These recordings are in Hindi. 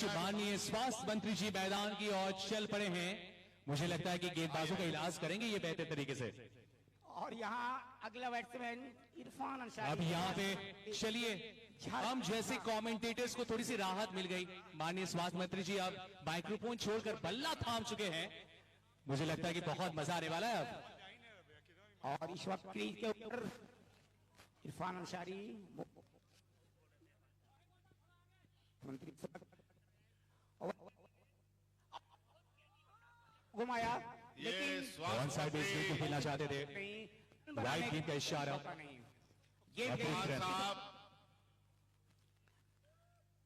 माननीय स्वास्थ्य मंत्री जी मैदान की ओर चल पड़े हैं। मुझे लगता है कि गेंदबाजों का इलाज करेंगे ये बेहतर तरीके से। और यहाँ अगला बैट्समैन इरफान अंसारी। अब यहाँ पे चलिए, हम जैसे कमेंटेटर्स को थोड़ी सी राहत मिल गई। माननीय स्वास्थ्य मंत्री जी अब माइक्रोफोन छोड़कर बल्ला थाम चुके हैं। मुझे लगता है कि बहुत मजा आने वाला है अब। और इस वक्त क्रीज के ऊपर इरफान अंसारी घुमाया, लेकिन वन साइड बेस को खेलना चाहते थे। राइट गेंद का इशारा। साहब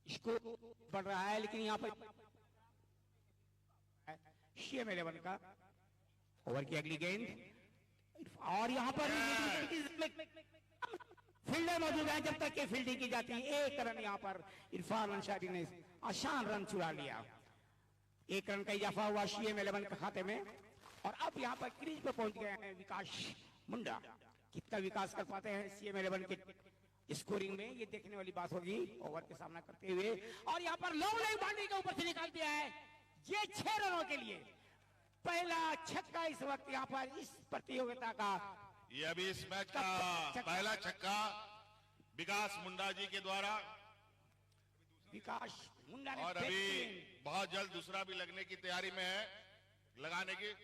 इसको बढ़ रहा है, लेकिन यहाँ पर CM 11 का ओवर की अगली गेंद। और यहाँ पर फील्डर मौजूद है। जब तक के फील्डिंग की जाती है, एक रन यहाँ पर इरफान अंसारी ने आसान रन चुरा लिया। एक रन का इजाफा हुआ CM 11 के खाते में। और अब यहाँ पर क्रीज पे पहुंच गए हैं विकास मुंडा। कितना विकास कर पाते हैं CM 11 के स्कोरिंग में, ये देखने वाली बात होगी ओवर के सामना करते हुए। और यहाँ पर लॉन्ग लाइन बाउंड्री के ऊपर से निकाल दिया है। ये 6 रनों के लिए पहला छक्का इस वक्त यहाँ पर इस प्रतियोगिता का। ये अभी इस मैच का पहला छक्का विकास मुंडा जी के द्वारा। विकास मुंडा ने और अभी बहुत जल्द दूसरा भी लगने की तैयारी में है, लगाने की।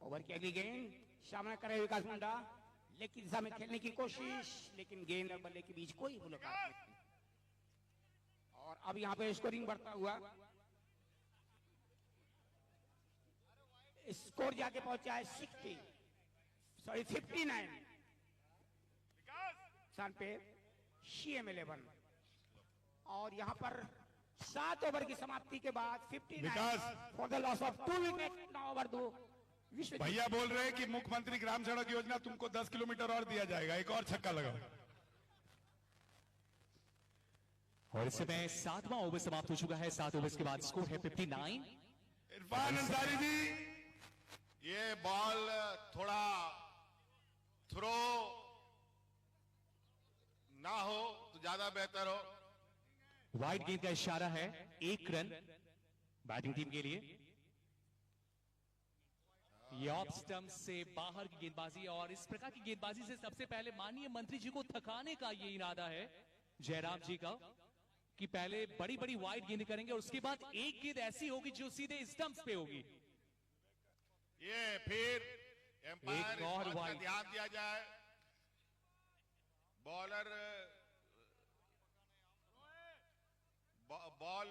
ओवर की अगली गेंद सामना करे विकास मुंडा, लेकिन दिशा में खेलने की कोशिश, लेकिन गेंद और बल्ले के बीच कोई मुलाकात नहीं। और अब यहाँ पे स्कोरिंग बढ़ता हुआ स्कोर जाके पहुंचा है 59 स्थान पे CM 11। और यहाँ पर 7 ओवर की समाप्ति के बाद 59 for the loss of 2 wicket. 9 over 2। भैया बोल रहे हैं कि मुख्यमंत्री ग्राम सड़क योजना तुमको 10 किलोमीटर और दिया जाएगा, एक और छक्का लगाओ। और इस समय 7वां ओवर समाप्त हो चुका है। 7 ओवर के बाद स्कोर है 59। इरफान अंसारी जी, ये बॉल थोड़ा थ्रो ना हो तो ज्यादा बेहतर हो। वाइड गेंद का इशारा है। 1 रन बैटिंग टीम के लिए। ये ऑफ स्टंप से बाहर की गेंदबाजी, और इस प्रकार की गेंदबाजी से सबसे पहले माननीय मंत्री जी को थकाने का ये इरादा है जयराम जी का, कि पहले बड़ी बड़ी वाइड गेंद करेंगे और उसके बाद एक गेंद ऐसी होगी जो सीधे स्टंप्स पे होगी। ये फिर एम्पायर और का ध्यान दिया जाए। बॉलर बॉल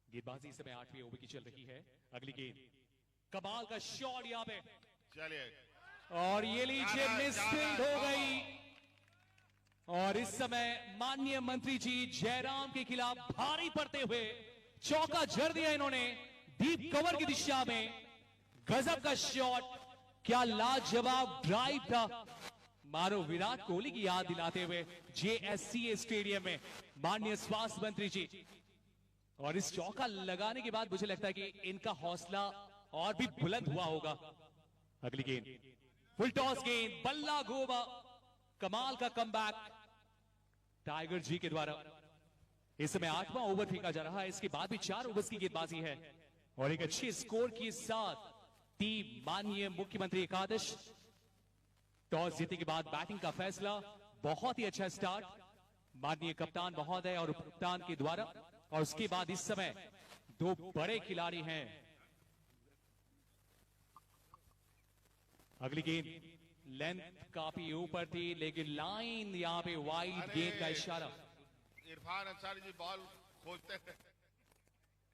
गेंदबाजी इस समय 8वीं ओवर की चल रही है। अगली गेंद, कमाल का शॉट यहाँ पे, चलिए, और ये लीजिए मिसफील्ड हो गई। और इस समय माननीय मंत्री जी जयराम के खिलाफ भारी पड़ते हुए चौका जड़ दिया इन्होंने डीप कवर की दिशा में। गजब का शॉट, क्या लाजवाब ड्राइव था। मानो विराट कोहली की याद दिलाते हुए JSCA स्टेडियम में माननीय स्वास्थ्य मंत्री जी। और इस चौका लगाने के बाद मुझे लगता है कि इनका हौसला और भी बुलंद हुआ होगा। अगली गेंद, फुल टॉस गेंद, बल्ला गोबा, कमाल का कमबैक टाइगर जी के द्वारा। इस समय 8वां ओवर फेंका जा रहा है। इसके बाद भी 4 ओवर्स की गेंदबाजी है और एक अच्छे स्कोर के साथ टीम माननीय मुख्यमंत्री एकादश। टॉस जीतने के बाद बैटिंग का फैसला, बहुत ही अच्छा स्टार्ट माननीय कप्तान महोदय और उप कप्तान के द्वारा। और उसके बाद इस समय 2 बड़े खिलाड़ी हैं। अगली गेंद लेंथ काफी ऊपर थी, लेकिन लाइन यहां पे वाइड गेंद का इशारा। इरफान अंसारी जी बॉल खोजते हैं।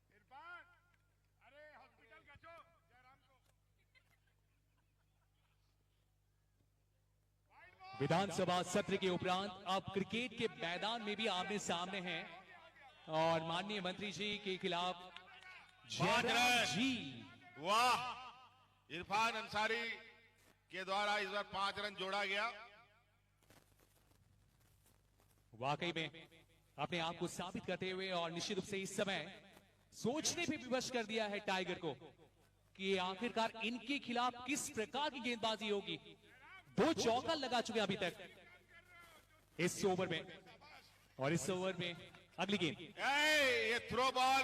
इरफान, अरे हॉस्पिटल का जो जयराम को। विधानसभा सत्र के उपरांत अब क्रिकेट के मैदान में भी आमने सामने हैं और माननीय मंत्री जी के खिलाफ जयराम जी। वाह, इरफान अंसारी के द्वारा इस बार 5 रन जोड़ा गया। वाकई में अपने आप को साबित करते हुए और निश्चित रूप से इस समय सोचने पे विवश कर दिया है टाइगर को। कि आखिरकार इनके खिलाफ किस प्रकार की गेंदबाजी होगी। 2 चौका लगा चुके हैं अभी तक इस ओवर में, और इस ओवर में अगली गेंद, ये थ्रो बॉल,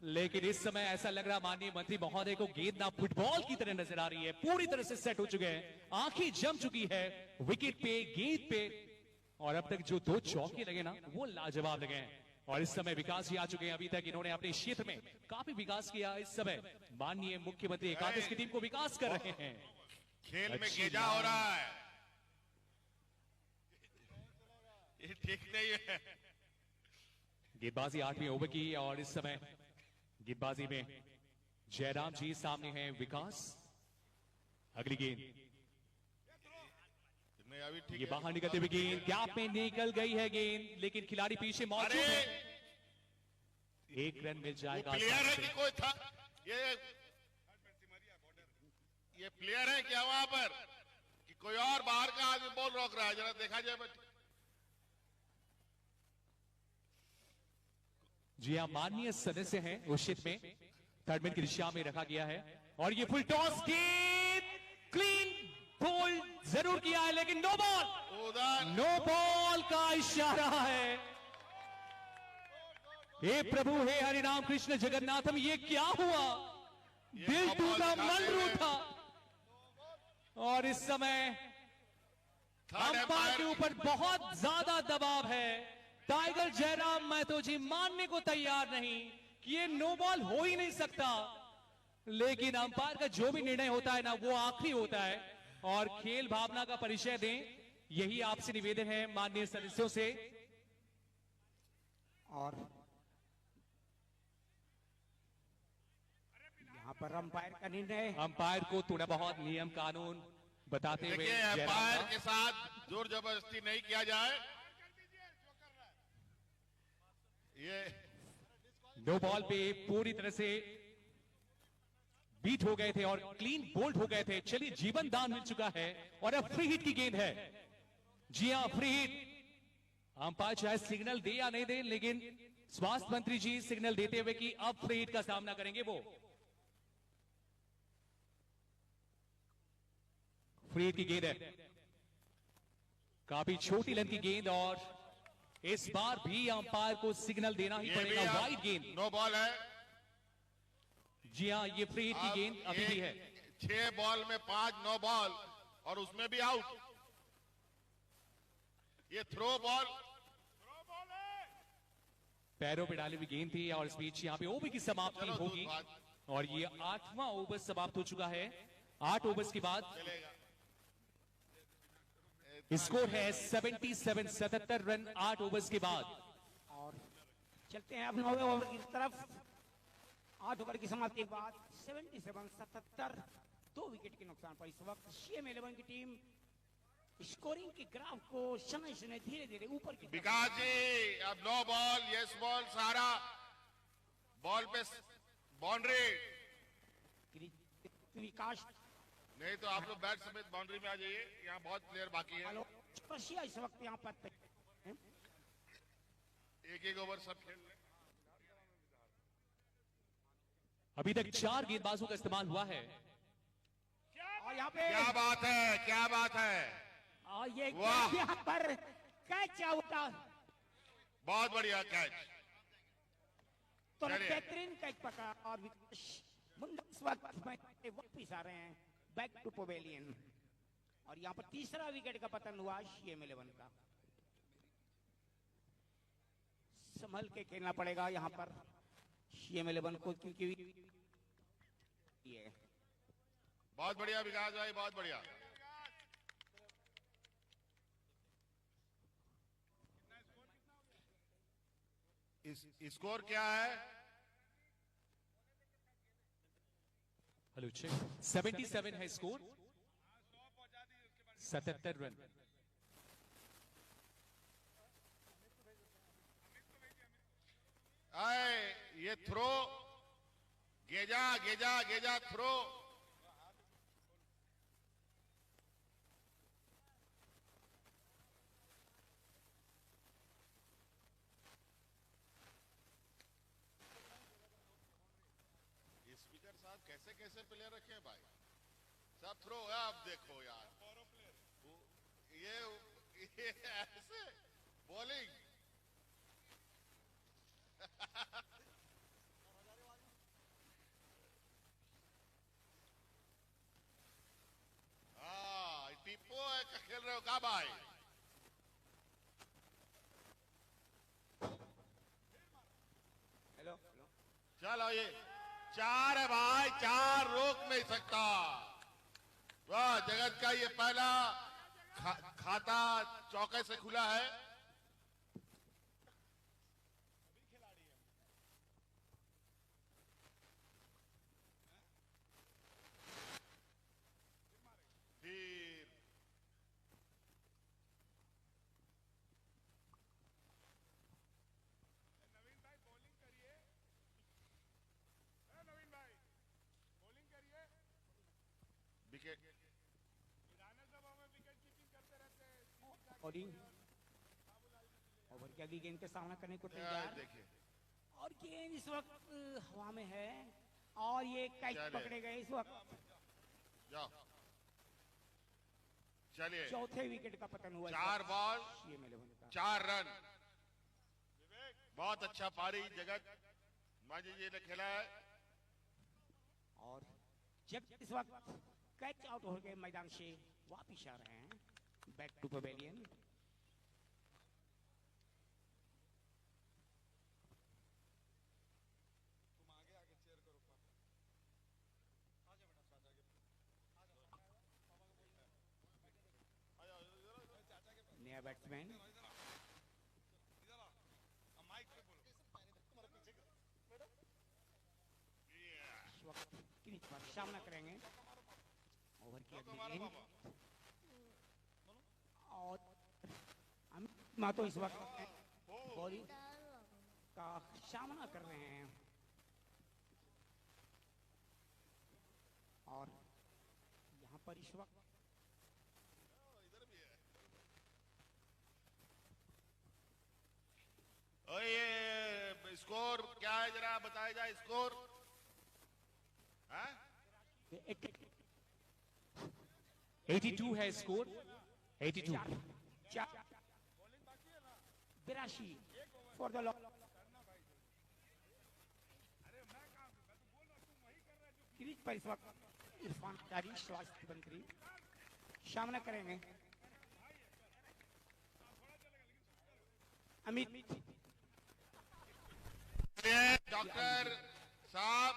लेकिन इस समय ऐसा लग रहा माननीय मंत्री महोदय को गेंद ना फुटबॉल की तरह नजर आ रही है। पूरी तरह से सेट हो चुके हैं, आंखें जम चुकी है विकेट पे, गेंद पे, और अब तक जो 2 चौके लगे ना वो लाजवाब लगे हैं। और इस समय विकास जी आ चुके हैं। अभी तक इन्होंने अपने क्षेत्र में काफी विकास किया। इस समय माननीय मुख्यमंत्री एकादश की टीम को विकास कर रहे हैं। खेल में गेजा हो रहा है, ये ठीक नहीं है। गेंदबाजी 8वें ओवर की, और इस समय गेंदबाजी में जयराम जी, सामने हैं विकास। अगली गेंद, नहीं अभी ठीक ये है। बाहर निकलते हुए गेंद गैप में निकल गई है गेंद, लेकिन खिलाड़ी पीछे मौजूद अरे है। 1 रन मिल जाएगा। प्लेयर है कि कोई था, ये प्लेयर है क्या वहां पर, कि कोई और बाहर का आदमी बॉल रोक रहा है? जरा देखा जाए बेटा। जी हाँ, माननीय सदस्य हैं उस क्षेत्र में, थर्ड मैन की दिशा में रखा गया है, और ये फुल टॉस गेंद क्लीन बोल्ड जरूर किया है, लेकिन नो बॉल, उधर नो बॉल का इशारा है। हे प्रभु, हे हरिनाम कृष्ण जगन्नाथम, ये क्या हुआ? दिल नो बॉल टूटा, मन दिखाते हुए। रूठा, और इस समय अंपायर के ऊपर बहुत ज्यादा दबाव है। टाइगर जयराम महतो जी मानने को तैयार नहीं कि ये नो बॉल हो ही नहीं सकता, लेकिन अंपायर का जो भी निर्णय होता है ना वो आखिरी होता है, और खेल भावना का परिचय दें, यही आपसे निवेदन है माननीय सदस्यों से। और यहाँ पर अंपायर का निर्णय, अंपायर को थोड़ा बहुत नियम कानून बताते हुए देखिए जयराम अंपायर का- के साथ जोर जबरदस्ती नहीं किया जाए। ये नो बॉल पे पूरी तरह से बीट हो गए थे और क्लीन बोल्ड हो गए थे। चलिए, जीवन दान मिल चुका है, और अब फ्री हिट की गेंद है। जी हां, फ्री हिट। अंपायर चाहे सिग्नल दे या नहीं दे, लेकिन स्वास्थ्य मंत्री जी सिग्नल देते हुए कि अब फ्री हिट का सामना करेंगे वो। फ्री हिट की गेंद है, काफी छोटी लेंथ की गेंद, और इस बार भी अंपायर को सिग्नल देना ही ये भी पड़ेगा। वाइड गेंद, नो बॉल है। जी हाँ, ये फ्री हिट की अब गेंद अभी भी है। 6 बॉल में 5 नो बॉल, और उसमें भी आउट। ये थ्रो बॉल, पैरों पे डाली हुई गेंद थी, और इस बीच यहाँ पे ओवर की समाप्ति चलो, होगी, दूसरा और ये 8वां ओवर समाप्त हो चुका है। 8 ओवर्स के बाद चलेगा। स्कोर है 77 रन 8 ओवर्स के बाद। और चलते हैं अब 9वें ओवर की तरफ। 8 ओवर की समाप्ति के बाद 77 2 विकेट के नुकसान पर इस वक्त CM11 की टीम स्कोरिंग के ग्राफ को शनय शनय धीरे धीरे ऊपर की तरफ- विकास जी, अब नो बॉल, यस बॉल, सारा बॉल पे बाउंड्री, विकास नहीं तो आप लोग बैट समेत बाउंड्री में आ जाइए। यहाँ बहुत प्लेयर बाकी है, हेलो रशिया इस वक्त यहाँ पर एक एक ओवर सब खेल लें। अभी तक 4 गेंदबाजों का इस्तेमाल हुआ है। और यहाँ पे क्या बात है, क्या बात है, और ये वाह! यहाँ पर कैच आउट, बहुत बढ़िया कैच। तो चलिए। बेहतरीन कैच पकड़ा, और विकास मुंडा इस वक्त वापिस आ रहे हैं बैक टू पवेलियन, और यहाँ पर तीसरा विकेट का पतन हुआ CM11 का। संभल के खेलना पड़ेगा यहाँ पर CM11 को, क्योंकि ये बहुत बढ़िया विकास भाई, बहुत बढ़िया। स्कोर क्या है? हेलो चेक, 77 है स्कोर, 77 रन। आए ये थ्रो, गेजा गेजा गेजा थ्रो, प्लेयर रखे हैं भाई, सब थ्रो है। अब देखो यार ये ऐसे बॉलिंग हाँ टिप्पो का खेल रहे हो का भाई? हेलो चलो ये 4 है भाई, 4 रोक नहीं सकता। वाह, जगत का ये पहला खाता चौके से खुला है। फिर नवीन भाई बॉलिंग करिए, नवीन भाई बॉलिंग करिए। विकेट विधानसभा में विकेट कीपिंग करते रहते हैं। और ओवर की अगली गेंद का सामना करने को तैयार। देखिए और गेंद इस वक्त हवा में है और ये कैच चले। पकड़े गए इस वक्त। जाओ, चलिए चौथे विकेट का पतन हुआ। 4 बॉल ये मेले होने का 4 रन। बहुत अच्छा पारी जगत मांझी जी ने खेला है। और जब इस वक्त कैच आउट हो गए मैदान से वापिस आ रहे हैं बैक टू पवेलियन। नया बैट्समैन इस वक्त क्रीज पर सामना करेंगे। ओवर की अगली गेंद और अमित मातो इस वक्त बॉलिंग का सामना कर रहे हैं। और यहाँ पर इस वक्त और ये स्कोर क्या है जरा बताया जाए स्कोर। हाँ? 82 है score, 82। 82 for the law. Crease पर इस वक्त इरफान कारी स्वास्थ्य मंत्री सामना करेंगे। अमित डॉक्टर साहब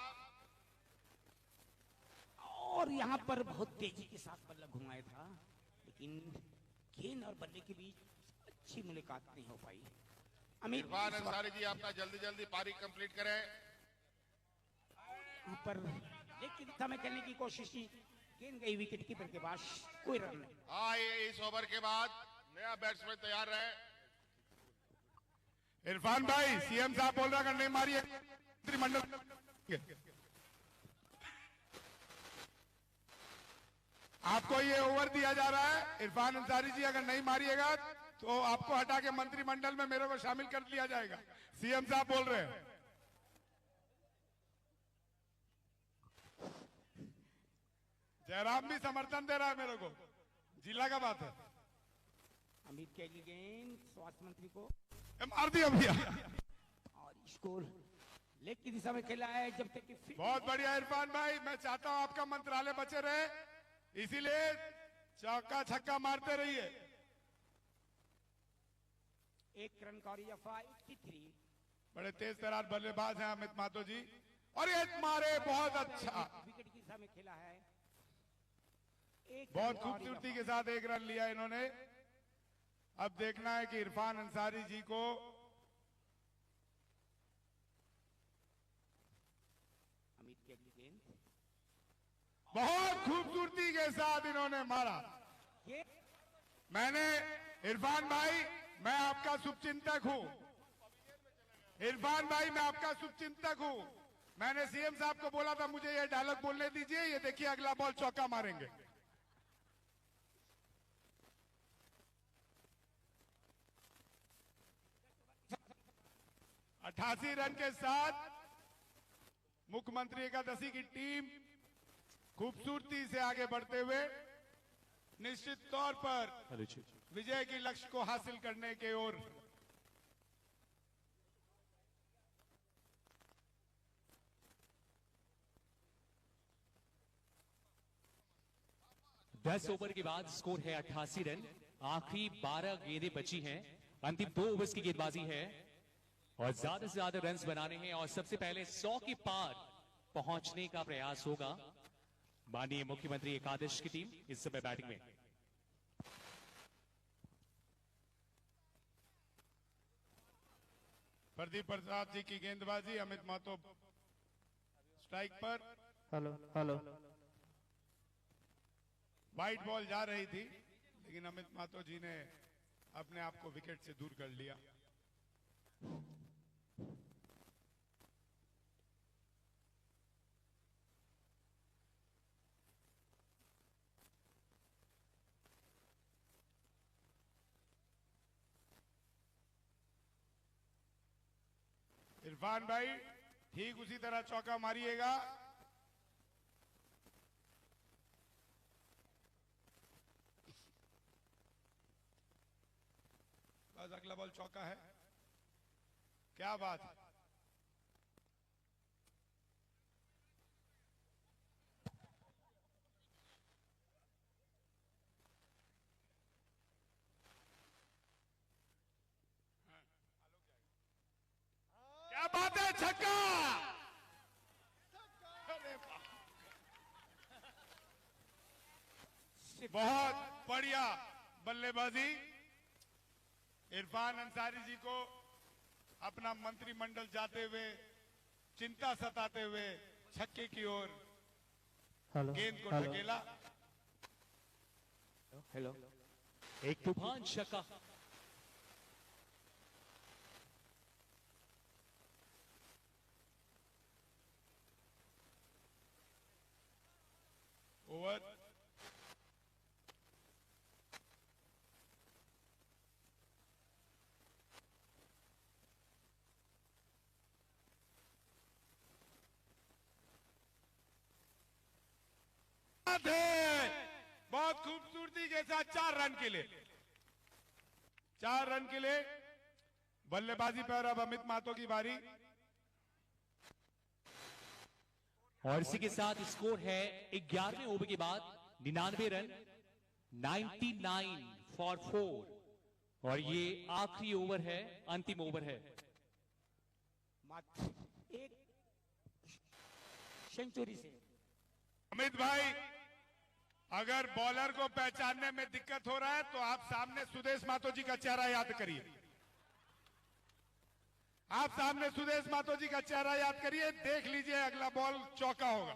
और यहाँ पर बहुत तेजी के साथ बल्ला घुमाया था, लेकिन गेंद और बल्ले के बीच अच्छी मुलाकात नहीं हो पाई। अमित इरफान अंसारी जी अपना जल्दी जल्दी पारी कंप्लीट करें। यहाँ पर लेकिन समय खेलने की कोशिश की, गेंद गई विकेट कीपर के पास, कोई रन नहीं। हाँ, ये इस ओवर के बाद नया बैट्समैन तैयार रहे। इरफान भाई सीएम साहब बोल रहा अगर नहीं मारिए मंत्रिमंडल। आपको ये ओवर दिया जा रहा है, इरफान अंसारी जी अगर नहीं मारिएगा तो आपको हटा के मंत्रिमंडल में मेरे को शामिल कर लिया जाएगा, सीएम साहब बोल रहे हैं। जयराम भी समर्थन दे रहा है मेरे को, जिला का बात है। अमित के अगली गेंद स्वास्थ्य मंत्री को मार दिया भैया। और स्कोर लेग की दिशा में खेला है जब तक कि बहुत बढ़िया इरफान भाई, मैं चाहता हूं आपका मंत्रालय बचे रहे, इसीलिए चौका छक्का मारते रहिए। एक रन का और ये 83। बड़े तेज तरार बल्लेबाज हैं अमित मातो जी, और ये मारे बहुत अच्छा, विकेट की दिशा में खेला है। एक बहुत रन का और ये खूबसूरती के साथ 1 रन लिया इन्होंने। अब देखना है कि इरफान अंसारी जी को अमित की अगली गेंद बहुत खूबसूरती के साथ इन्होंने मारा। ये मैंने इरफान भाई, मैं आपका शुभचिंतक हूं। इरफान भाई, मैं आपका शुभचिंतक हूं। मैंने सीएम साहब को बोला था मुझे ये डायलॉग बोलने दीजिए। ये देखिए अगला बॉल चौका मारेंगे। 88 रन के साथ मुख्यमंत्री एकादशी की टीम खूबसूरती से आगे बढ़ते हुए निश्चित तौर पर विजय के लक्ष्य को हासिल करने की ओर। दस ओवर के बाद स्कोर है 88 रन। आखिरी 12 गेंदें बची हैं। अंतिम 2 ओवर्स की गेंदबाजी है और ज्यादा से ज्यादा रन्स बनाने हैं और सबसे पहले 100 के पार पहुंचने का प्रयास होगा। माननीय मुख्यमंत्री एकादश की टीम इस समय बैटिंग में। प्रदीप प्रसाद जी की गेंदबाजी, अमित महतो स्ट्राइक पर। Hello hello. वाइट बॉल जा रही थी लेकिन अमित महतो जी ने अपने आप को विकेट से दूर कर लिया। इरफान भाई ठीक उसी तरह चौका मारिएगा। बस अगला बॉल चौका है। क्या बात है। क्या बात है, छक्का। बहुत बढ़िया बल्लेबाजी। इरफान अंसारी जी को अपना मंत्रिमंडल जाते हुए, चिंता सताते हुए छक्के की ओर गेंद को ढकेला। हेलो। एक तूफान छक्का। ओवर। बहुत खूबसूरती के साथ 4 रन के लिए, 4 रन के लिए बल्लेबाजी पर अब अमित महतो की बारी। और इसी के साथ स्कोर है 11वें ओवर के बाद 99 रन, 99 फॉर 4। और ये आखिरी ओवर है, अंतिम ओवर है। एक सेंचुरी से। अमित भाई, अगर बॉलर को पहचानने में दिक्कत हो रहा है तो आप सामने सुदेश महतो जी का चेहरा याद करिए। आप सामने सुदेश महतो जी का चेहरा याद करिए, देख लीजिए अगला बॉल चौका होगा।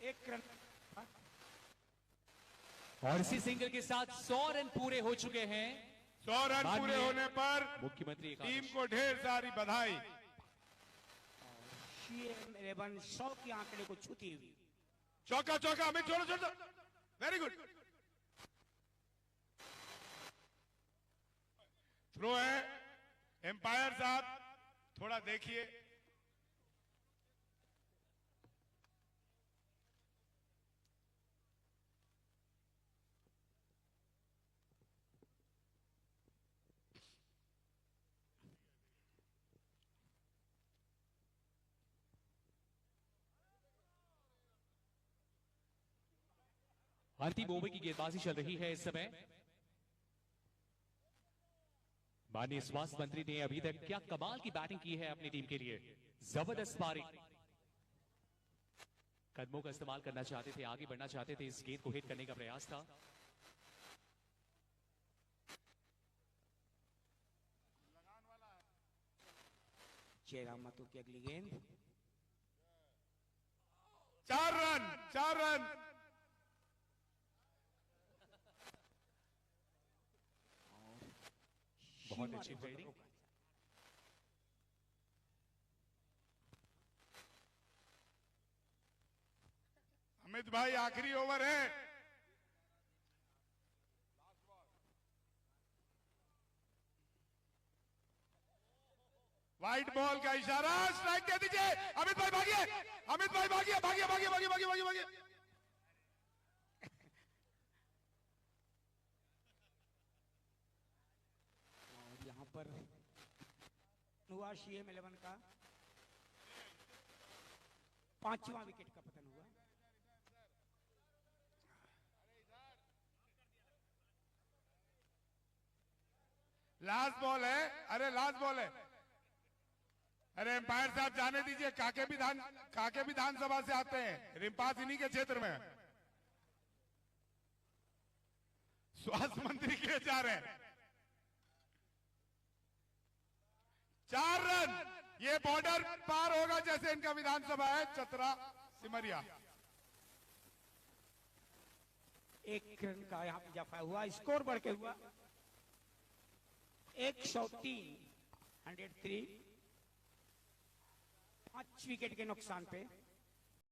एक रन। और इसी सिंगल के साथ 100 रन पूरे हो चुके हैं। 100 रन पूरे होने पर मुख्यमंत्री टीम को ढेर सारी बधाई। CM 11 100 के आंकड़े को छूती हुई। चौका चौका अमित, छोड़ो छोड़ो, वेरी गुड। थ्रो है। एम्पायर साहब थोड़ा देखिए। अंतिम ओवर की गेंदबाजी चल रही है इस समय। माननीय स्वास्थ्य मंत्री ने अभी तक क्या कमाल की बैटिंग की है अपनी टीम के लिए। जबरदस्त पारी। कदमों का इस्तेमाल करना चाहते थे, आगे बढ़ना चाहते थे, इस गेंद को हिट करने का प्रयास था। जयराम महतो की अगली गेंद। 4 रन, 4 रन। बहुत अच्छी फील्डिंग। अमित भाई आखिरी ओवर है। व्हाइट बॉल का इशारा, स्ट्राइक दे दीजिए। अमित भाई भागिए, अमित भाई भागिए, भागिए भागिए भागिए भागिए भागिए भागिए। और यहाँ पर हुआ सीएम 11 का 5वां विकेट का पतन हुआ। लास्ट बॉल है, अरे लास्ट बॉल है। अरे एम्पायर साहब जाने दीजिए, काके विधानसभा से आते हैं, रिम्पास इन्हीं के क्षेत्र में। स्वास्थ्य मंत्री के जा रहे हैं। 4 रन, ये बॉर्डर पार होगा जैसे इनका विधानसभा है चतरा सिमरिया। 1 रन का यहाँ पे जफा हुआ, स्कोर बढ़ के हुआ 103, 103। 5 विकेट के नुकसान पे